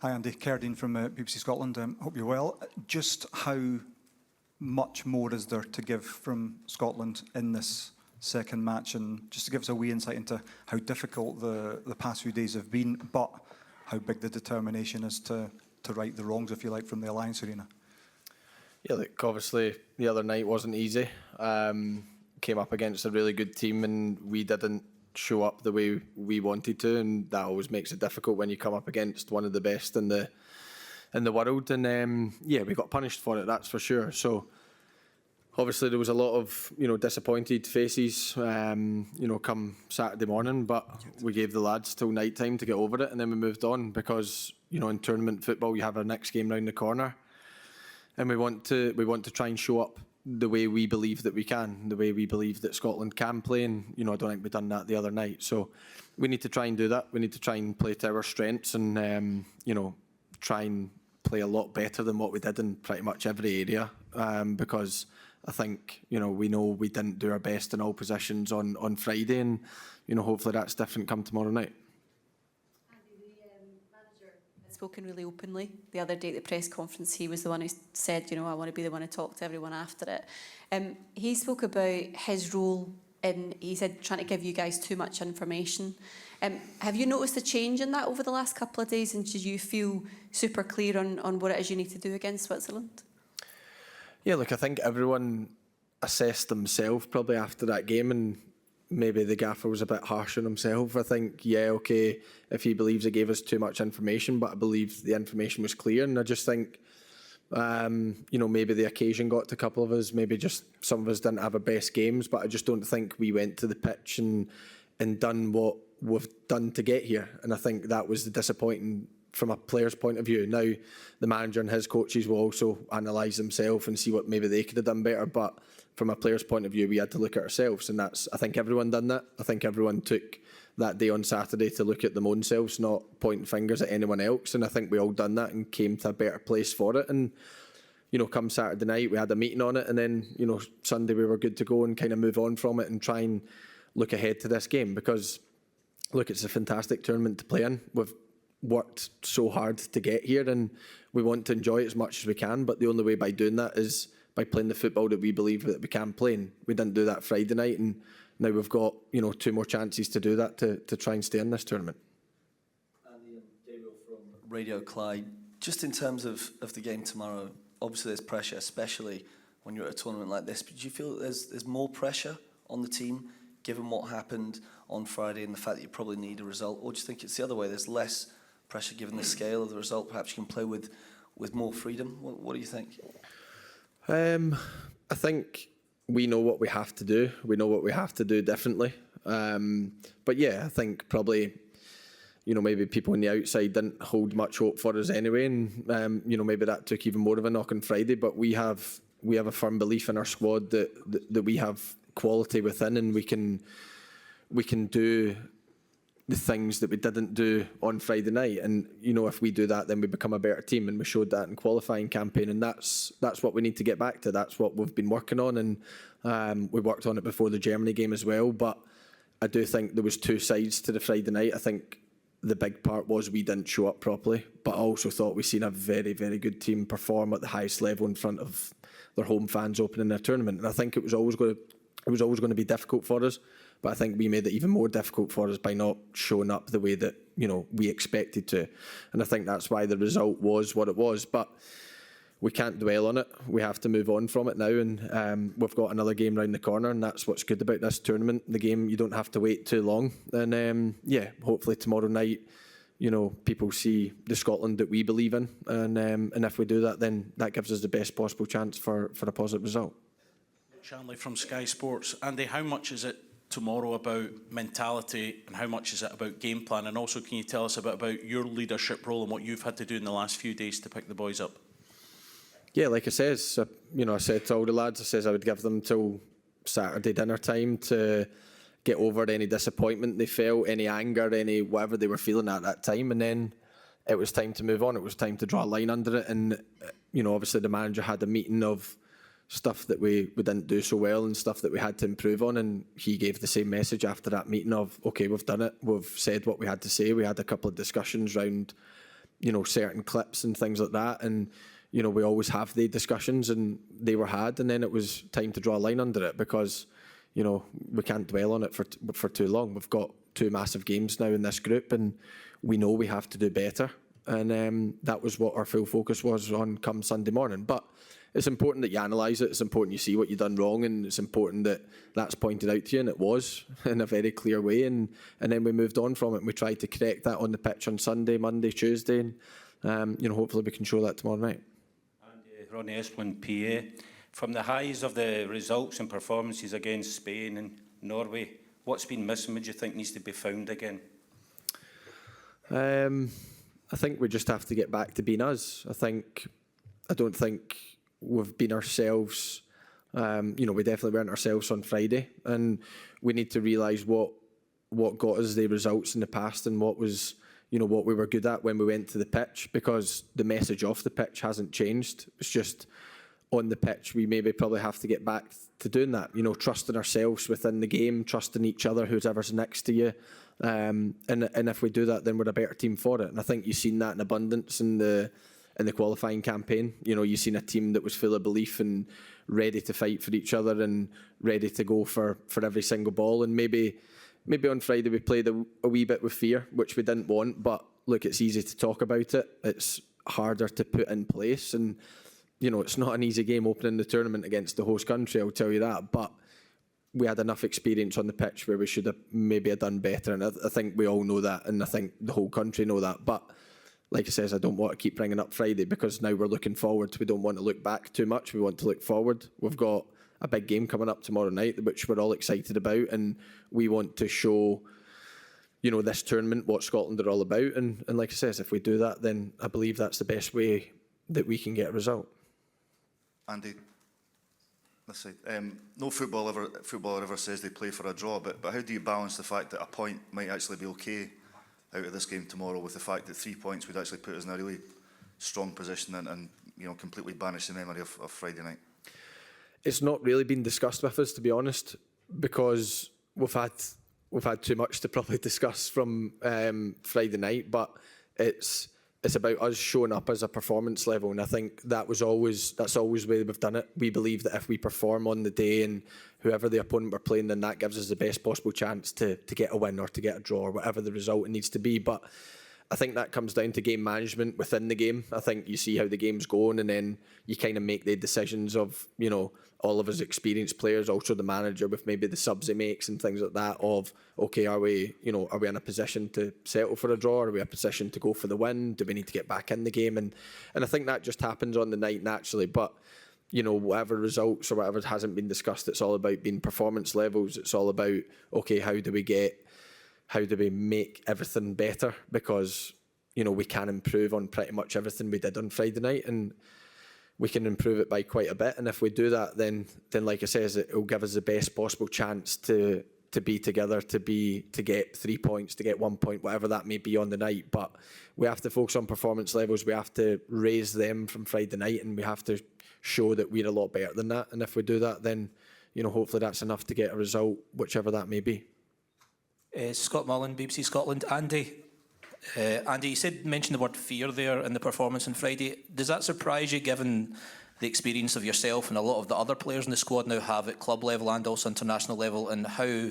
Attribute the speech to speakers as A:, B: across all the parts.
A: Hi Andy, Cerdine from BBC Scotland. Hope you're well. Just how much more is there to give from Scotland in this second match, and just to give us a wee insight into how difficult the past few days have been, but how big the determination is to right the wrongs, if you like, from the Alliance Arena?
B: Yeah, look, obviously the other night wasn't easy. Came up against a really good team and we didn't show up the way we wanted to, and that always makes it difficult when you come up against one of the best in the world. And yeah, we got punished for it, that's for sure. So obviously there was a lot of disappointed faces come Saturday morning, but we gave the lads till night time to get over it, and then we moved on because in tournament football you have our next game round the corner, and we want to try and show up the way we believe that we can, the way we believe that Scotland can play, and I don't think we've done that the other night. So we need to try and do that. We need to try and play to our strengths, and try and play a lot better than what we did in pretty much every area, because I think we know we didn't do our best in all positions on Friday, and hopefully that's different come tomorrow night.
C: Spoken really openly the other day at the press conference. He was the one who said, I want to be the one to talk to everyone after it. He spoke about his role in, he said, trying to give you guys too much information. Have you noticed a change in that over the last couple of days, and did you feel super clear on what it is you need to do against Switzerland?
B: Yeah, look, I think everyone assessed themselves probably after that game, and maybe the gaffer was a bit harsh on himself. I think, yeah, okay, if he believes he gave us too much information, but I believe the information was clear. And I just think, maybe the occasion got to a couple of us. Maybe just some of us didn't have our best games, but I just don't think we went to the pitch and done what we've done to get here. And I think that was the disappointing from a player's point of view. Now, the manager and his coaches will also analyse themselves and see what maybe they could have done better. But from a player's point of view, we had to look at ourselves, and I think everyone done that. I think everyone took that day on Saturday to look at them own selves, not pointing fingers at anyone else. And I think we all done that and came to a better place for it. And come Saturday night, we had a meeting on it, and then Sunday we were good to go and kind of move on from it and try and look ahead to this game, because look, it's a fantastic tournament to play in. We've worked so hard to get here, and we want to enjoy it as much as we can, but the only way by doing that is by playing the football that we believe that we can play. And we didn't do that Friday night, and now we've got 2 more chances to do that to try and stay in this tournament.
D: Andy and Gabriel from Radio Clyde, just in terms of the game tomorrow, obviously there's pressure, especially when you're at a tournament like this, but do you feel that there's more pressure on the team given what happened on Friday and the fact that you probably need a result, or do you think it's the other way, there's less pressure given the scale of the result, perhaps you can play with more freedom? What do you think?
B: I think we know what we have to do. We know what we have to do differently. But yeah, I think probably, maybe people on the outside didn't hold much hope for us anyway, and maybe that took even more of a knock on Friday. But we have a firm belief in our squad that we have quality within, and we can do the things that we didn't do on Friday night. And if we do that, then we become a better team, and we showed that in qualifying campaign, and that's what we need to get back to. That's what we've been working on, and we worked on it before the Germany game as well. But I do think there was 2 sides to the Friday night. I think the big part was we didn't show up properly, but I also thought we seen a very, very good team perform at the highest level in front of their home fans opening their tournament. And I think it was always going to be difficult for us. But I think we made it even more difficult for us by not showing up the way that we expected to, and I think that's why the result was what it was. But we can't dwell on it. We have to move on from it now, and we've got another game round the corner, and that's what's good about this tournament. The game, you don't have to wait too long, and yeah, hopefully tomorrow night, people see the Scotland that we believe in, and if we do that, then that gives us the best possible chance for a positive result.
E: Shanley from Sky Sports. Andy, how much is it tomorrow about mentality, and how much is it about game plan? And also, can you tell us a bit about your leadership role and what you've had to do in the last few days to pick the boys up?
B: Yeah, like I says, I said to all the lads, I says I would give them till Saturday dinner time to get over any disappointment they felt, any anger, any whatever they were feeling at that time, and then it was time to move on. It was time to draw a line under it, and obviously the manager had a meeting of stuff that we didn't do so well and stuff that we had to improve on, and he gave the same message after that meeting of, okay, we've done it, we've said what we had to say. We had a couple of discussions around certain clips and things like that, and we always have the discussions, and they were had, and then it was time to draw a line under it because we can't dwell on it for too long. We've got 2 massive games now in this group, and we know we have to do better, and that was what our full focus was on come Sunday morning. But it's important that you analyse it, it's important you see what you've done wrong, and it's important that that's pointed out to you, and it was in a very clear way, and then we moved on from it, and we tried to correct that on the pitch on Sunday, Monday, Tuesday, and hopefully we can show that tomorrow night.
F: And Ronnie Esplin, PA. From the highs of the results and performances against Spain and Norway, what's been missing, would you think needs to be found again?
B: I think we just have to get back to being us. I don't think we've been ourselves. We definitely weren't ourselves on Friday, and we need to realise what got us the results in the past and what was, what we were good at when we went to the pitch, because the message off the pitch hasn't changed. It's just on the pitch we maybe probably have to get back to doing that, trusting ourselves within the game, trusting each other, whoever's next to you, and if we do that, then we're a better team for it. And I think you've seen that in abundance in the qualifying campaign. You've seen a team that was full of belief and ready to fight for each other and ready to go for every single ball. And maybe on Friday we played a wee bit with fear, which we didn't want, but look, it's easy to talk about it. It's harder to put in place, and it's not an easy game opening the tournament against the host country, I'll tell you that, but we had enough experience on the pitch where we should have maybe done better, and I think we all know that, and I think the whole country know that. But like I says, I don't want to keep bringing up Friday because now we're looking forward. We don't want to look back too much. We want to look forward. We've got a big game coming up tomorrow night, which we're all excited about, and we want to show, this tournament what Scotland are all about. And like I says, if we do that, then I believe that's the best way that we can get a result.
G: Andy, let's say, no footballer ever says they play for a draw, but how do you balance the fact that a point might actually be okay out of this game tomorrow with the fact that 3 points would actually put us in a really strong position and completely banish the memory of Friday night?
B: It's not really been discussed with us, to be honest, because we've had too much to probably discuss from Friday night, but it's about us showing up as a performance level, and I think that's always the way we've done it. We believe that if we perform on the day and whoever the opponent we're playing, then that gives us the best possible chance to get a win or to get a draw or whatever the result it needs to be. But I think that comes down to game management within the game. I think you see how the game's going, and then you kind of make the decisions of, all of us experienced players, also the manager with maybe the subs he makes and things like that of, okay, are we in a position to settle for a draw? Are we in a position to go for the win? Do we need to get back in the game? And I think that just happens on the night naturally. But, whatever results or whatever hasn't been discussed, it's all about being performance levels. It's all about, okay, how do we make everything better? Because, we can improve on pretty much everything we did on Friday night, and we can improve it by quite a bit. And if we do that, then like I says, it will give us the best possible chance to be together, to get 3 points, to get 1 point, whatever that may be on the night. But we have to focus on performance levels. We have to raise them from Friday night, and we have to show that we're a lot better than that. And if we do that, then, hopefully that's enough to get a result, whichever that may be.
H: Scott Mullen, BBC Scotland. Andy, you mentioned the word fear there in the performance on Friday. Does that surprise you, given the experience of yourself and a lot of the other players in the squad now have at club level and also international level? And how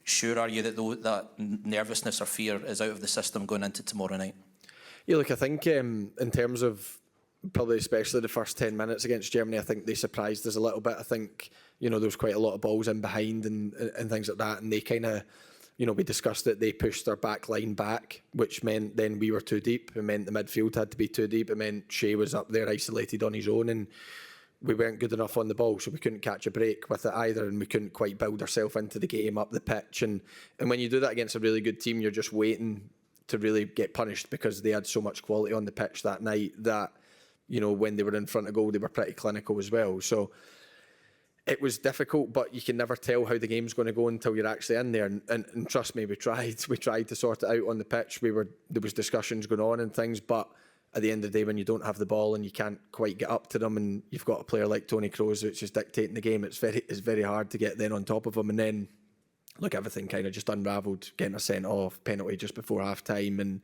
H: sure are you that that nervousness or fear is out of the system going into tomorrow night?
B: Yeah, look, I think in terms of probably especially the first 10 minutes against Germany, I think they surprised us a little bit. I think, there was quite a lot of balls in behind and things like that, and they kind of, we discussed it, they pushed their back line back, which meant then we were too deep. It meant the midfield had to be too deep. It meant Shea was up there isolated on his own, and we weren't good enough on the ball, so we couldn't catch a break with it either, and we couldn't quite build ourselves into the game up the pitch. And when you do that against a really good team, you're just waiting to really get punished, because they had so much quality on the pitch that night that, when they were in front of goal, they were pretty clinical as well. So it was difficult, but you can never tell how the game's going to go until you're actually in there. And trust me, we tried to sort it out on the pitch. There was discussions going on and things, but at the end of the day, when you don't have the ball and you can't quite get up to them, and you've got a player like Tony Kroos which is dictating the game, it's very hard to get then on top of him. And then, look, everything kind of just unravelled, getting a sent-off penalty just before half-time, and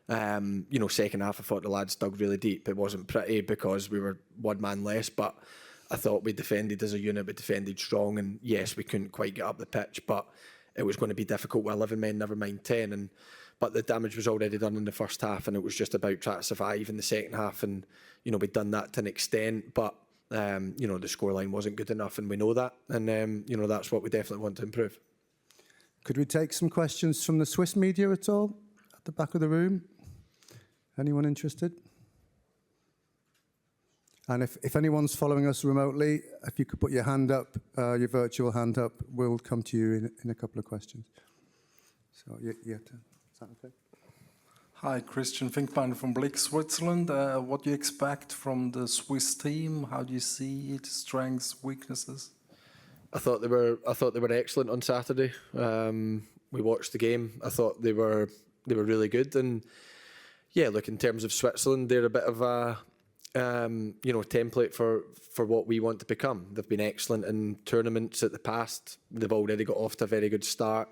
B: You know, second half I thought the lads dug really deep. It wasn't pretty because we were one man less, but I thought we defended as a unit, we defended strong, and yes, we couldn't quite get up the pitch, but it was going to be difficult with 11 men, never mind 10. But the damage was already done in the first half, and it was just about trying to survive in the second half. And, you know, we'd done that to an extent, but, you know, the scoreline wasn't good enough, and we know that. And, you know, that's what we definitely want to improve.
I: Could we take some questions from the Swiss media at all? At the back of the room? Anyone interested? And if anyone's following us remotely, if you could put your hand up, your virtual hand up, we'll come to you in a couple of questions. So, yeah, is that okay?
J: Hi, Christian Finkbeiner from Blick, Switzerland. What do you expect from the Swiss team? How do you see it? Strengths, weaknesses?
B: I thought they were excellent on Saturday. We watched the game. I thought they were really good. And yeah, look, in terms of Switzerland, they're a bit of a you know, template for what we want to become. They've been excellent in tournaments at the past. They've already got off to a very good start.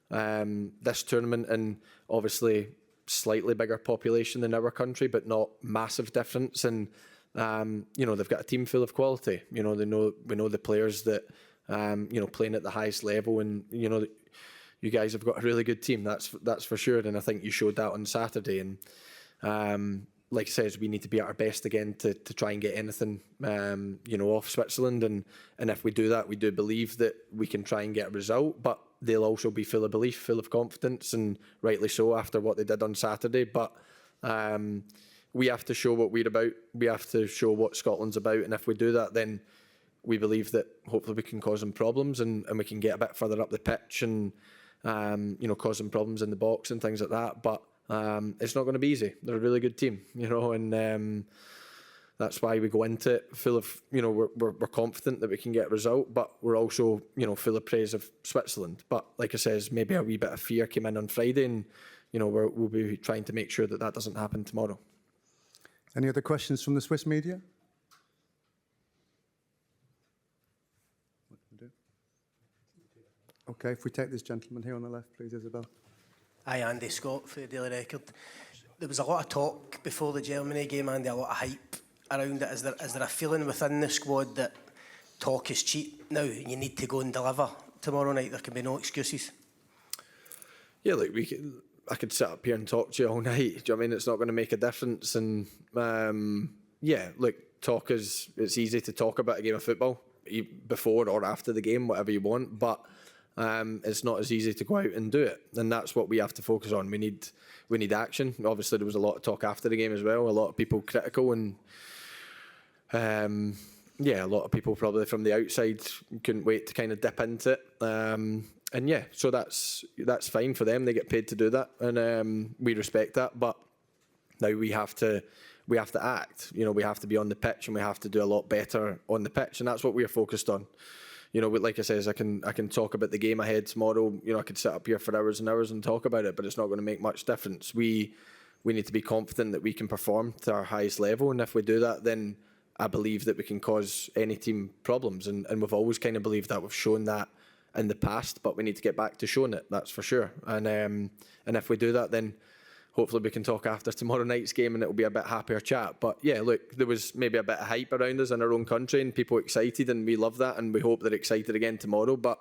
B: This tournament, and obviously slightly bigger population than our country, but not massive difference. And you know, they've got a team full of quality. You know, we know the players that you know, playing at the highest level, and you know, you guys have got a really good team. That's for sure. And I think you showed that on Saturday. And like I said, we need to be at our best again to try and get anything you know, off Switzerland. And if we do that, we do believe that we can try and get a result. But they'll also be full of belief, full of confidence, and rightly so after what they did on Saturday. But we have to show what we're about. We have to show what Scotland's about. And if we do that, then we believe that hopefully we can cause them problems, and we can get a bit further up the pitch and you know, cause them problems in the box and things like that. But it's not going to be easy. They're a really good team, you know, and that's why we go into it full of, you know, we're confident that we can get a result, but we're also, you know, full of praise of Switzerland. But like I says, maybe a wee bit of fear came in on Friday, and you know, we'll be trying to make sure that that doesn't happen tomorrow.
I: Any other questions from the Swiss media? What can we do? Okay, if we take this gentleman here on the left, please, Isabel.
K: Hi, Andy Scott for the Daily Record. There was a lot of talk before the Germany game, Andy, a lot of hype around it. Is there a feeling within the squad that talk is cheap now? You need to go and deliver tomorrow night. There can be no excuses.
B: Yeah, look, I could sit up here and talk to you all night. Do you know what I mean? It's not going to make a difference. And yeah, look, it's easy to talk about a game of football before or after the game, whatever you want, but it's not as easy to go out and do it. And that's what we have to focus on. We need action. Obviously, there was a lot of talk after the game as well. A lot of people critical, and yeah, a lot of people probably from the outside couldn't wait to kind of dip into it. And yeah, so that's fine for them. They get paid to do that, and we respect that. But now we have to act. You know, we have to be on the pitch, and we have to do a lot better on the pitch, and that's what we're focused on. You know, like I says, I can talk about the game ahead tomorrow. You know, I could sit up here for hours and hours and talk about it, but it's not going to make much difference. We need to be confident that we can perform to our highest level, and if we do that, then I believe that we can cause any team problems. And we've always kind of believed that. We've shown that in the past, but we need to get back to showing it. That's for sure. And if we do that, then hopefully we can talk after tomorrow night's game, and it'll be a bit happier chat. But yeah, look, there was maybe a bit of hype around us in our own country, and people excited, and we love that, and we hope they're excited again tomorrow. But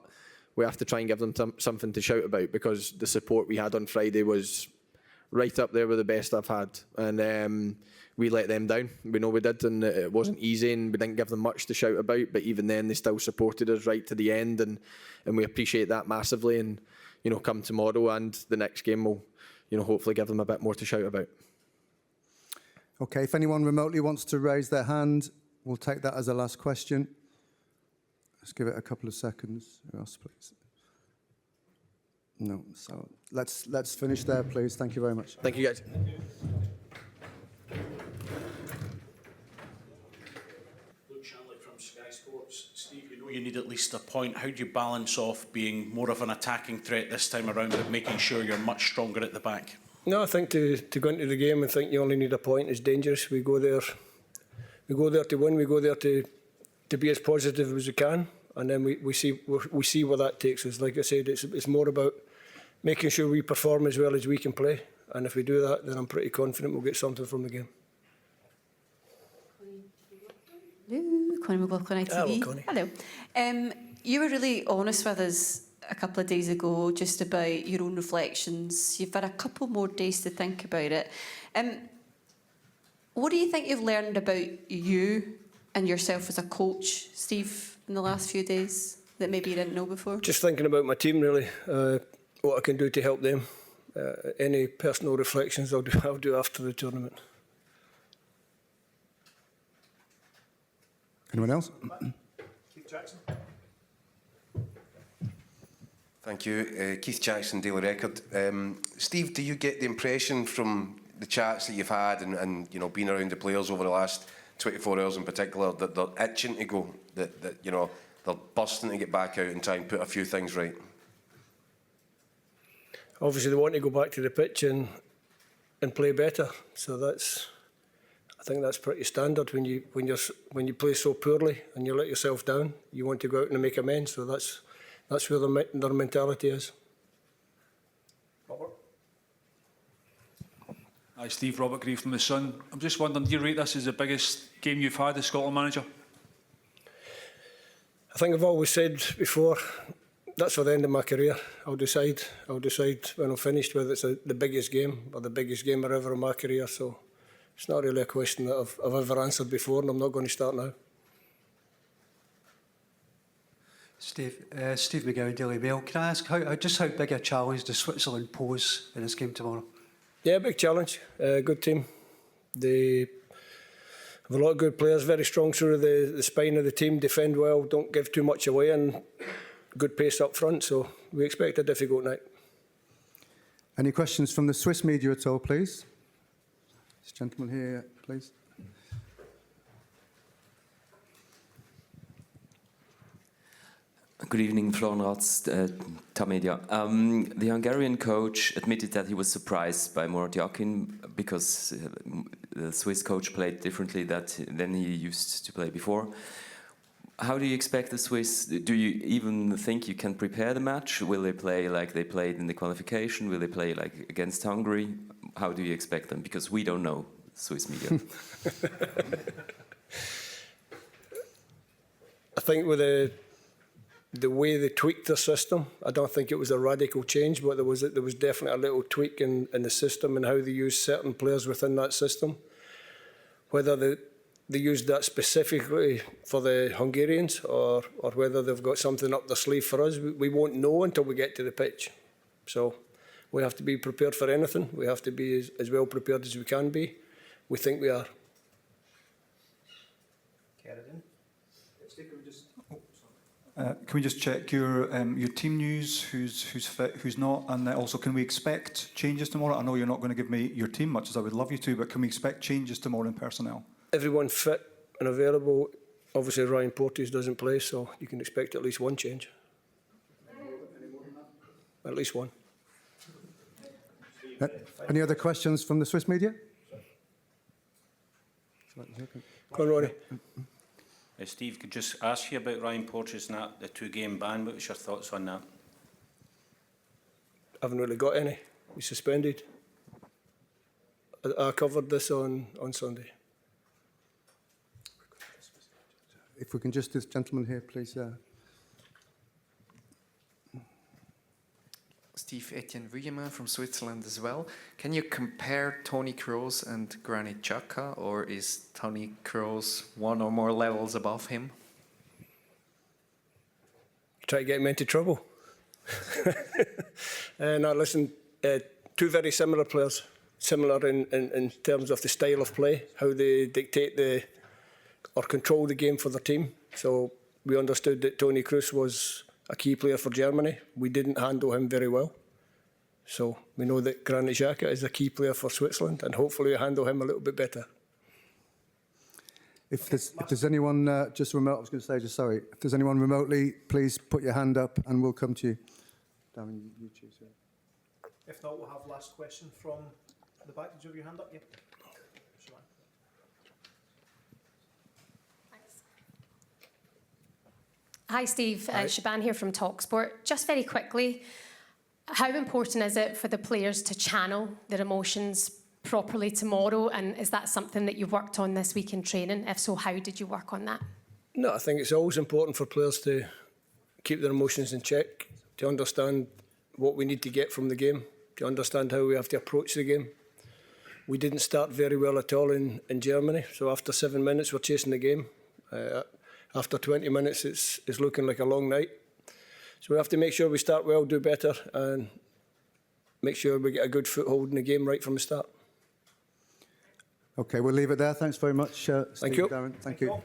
B: we have to try and give them something to shout about, because the support we had on Friday was right up there with the best I've had. And we let them down. We know we did, and it wasn't easy, and we didn't give them much to shout about. But even then, they still supported us right to the end, and we appreciate that massively. And you know, come tomorrow and the next game, we'll, you know, hopefully give them a bit more to shout about.
I: Okay, if anyone remotely wants to raise their hand, we'll take that as a last question. Let's give it a couple of seconds. Who else, please? No, so let's finish there, please. Thank you very much.
B: Thank you, guys.
E: From Sky Sports. Steve, you know you need at least a point. How do you balance off being more of an attacking threat this time around, but making sure you're much stronger at the back?
L: No, I think to go into the game and think you only need a point is dangerous. We go there to win. We go there to be as positive as we can, and then we see where that takes us. Like I said, it's more about making sure we perform as well as we can play, And if we do that, then I'm pretty confident we'll get something from the game.
C: Hello, Connie McLaughlin, ITV.
L: Hello, Connie.
C: Hello. You were really honest with us a couple of days ago just about your own reflections. You've had a couple more days to think about it. What do you think you've learned about you and yourself as a coach, Steve, in the last few days that maybe you didn't know before?
L: Just thinking about my team, really, what I can do to help them. Any personal reflections I'll do after the tournament.
I: Anyone else?
M: Keith Jackson. Thank you. Keith Jackson, Daily Record. Steve, do you get the impression from the chats that you've had and you know, being around the players over the last 24 hours in particular, that they're itching to go, that you know, they're bursting to get back out and try and put a few things right?
L: Obviously, they want to go back to the pitch and play better. So I think that's pretty standard when you play so poorly and you let yourself down. You want to go out and make amends. So that's where their mentality is.
M: Robert.
N: Hi, Steve. Robert Gray from The Sun. I'm just wondering, do you rate this as the biggest game you've had as Scotland manager?
L: I think I've always said before, that's for the end of my career. I'll decide when I'm finished whether it's the biggest game or the biggest game ever in my career. So it's not really a question that I've ever answered before, and I'm not going to start now.
O: Steve McGowan, Daily Mail. Can I ask just how big a challenge does Switzerland pose in this game tomorrow?
L: Yeah, big challenge. Good team. They have a lot of good players, very strong through the spine of the team, defend well, don't give too much away, and good pace up front. So we expect a difficult night.
I: Any questions from the Swiss media at all, please? This gentleman here, please.
P: Good evening, Florian Ratz, Tamedia. The Hungarian coach admitted that he was surprised by Murat Yakin because the Swiss coach played differently than he used to play before. How do you expect the Swiss? Do you even think you can prepare the match? Will they play like they played in the qualification? Will they play like against Hungary? How do you expect them? Because we don't know, Swiss media.
L: I think with the way they tweaked the system, I don't think it was a radical change, but there was definitely a little tweak in the system and how they use certain players within that system. Whether they used that specifically for the Hungarians or whether they've got something up their sleeve for us, we won't know until we get to the pitch. So we have to be prepared for anything. We have to be as well prepared as we can be. We think we are.
A: Can we just check your team news, who's fit, who's not, and also can we expect changes tomorrow? I know you're not going to give me your team much as I would love you to, but can we expect changes tomorrow in personnel?
L: Everyone fit and available. Obviously, Ryan Porteous doesn't play, so you can expect at least one change. At least one.
I: Any other questions from the Swiss media?
L: Go on, Rory.
F: Steve, could just ask you about Ryan Porteous and that, the 2-game ban. What was your thoughts on that?
L: I haven't really got any. He's suspended. I covered this on Sunday.
I: If we can just, this gentleman here, please.
Q: Steve, Etienne Vuillemin from Switzerland as well. Can you compare Toni Kroos and Granit Xhaka, or is Toni Kroos one or more levels above him?
L: Try to get him into trouble. No, listen, two very similar players. Similar in terms of the style of play, how they dictate or control the game for their team. So we understood that Toni Kroos was a key player for Germany. We didn't handle him very well. So we know that Granit Xhaka is a key player for Switzerland, and hopefully we handle him a little bit better.
I: If there's anyone just remote, I was going to say, just sorry, if there's anyone remotely, please put your hand up and we'll come to you. Darren, you choose.
M: If not, we'll have last question from the back. Did you have your hand up? Yep.
R: Hi, Steve. Shaban here from TalkSport. Just very quickly, How important is it for the players to channel their emotions properly tomorrow? And is that something that you've worked on this week in training? If so, how did you work on that?
L: No, I think it's always important for players to keep their emotions in check, to understand what we need to get from the game, to understand how we have to approach the game. We didn't start very well at all in Germany, so after 7 minutes we're chasing the game. After 20 minutes it's looking like a long night. So we have to make sure we start well, do better, and make sure we get a good foothold in the game right from the start.
I: Okay, we'll leave it there. Thanks very much, Steve,
L: Thank you.
I: Darren. Thank you.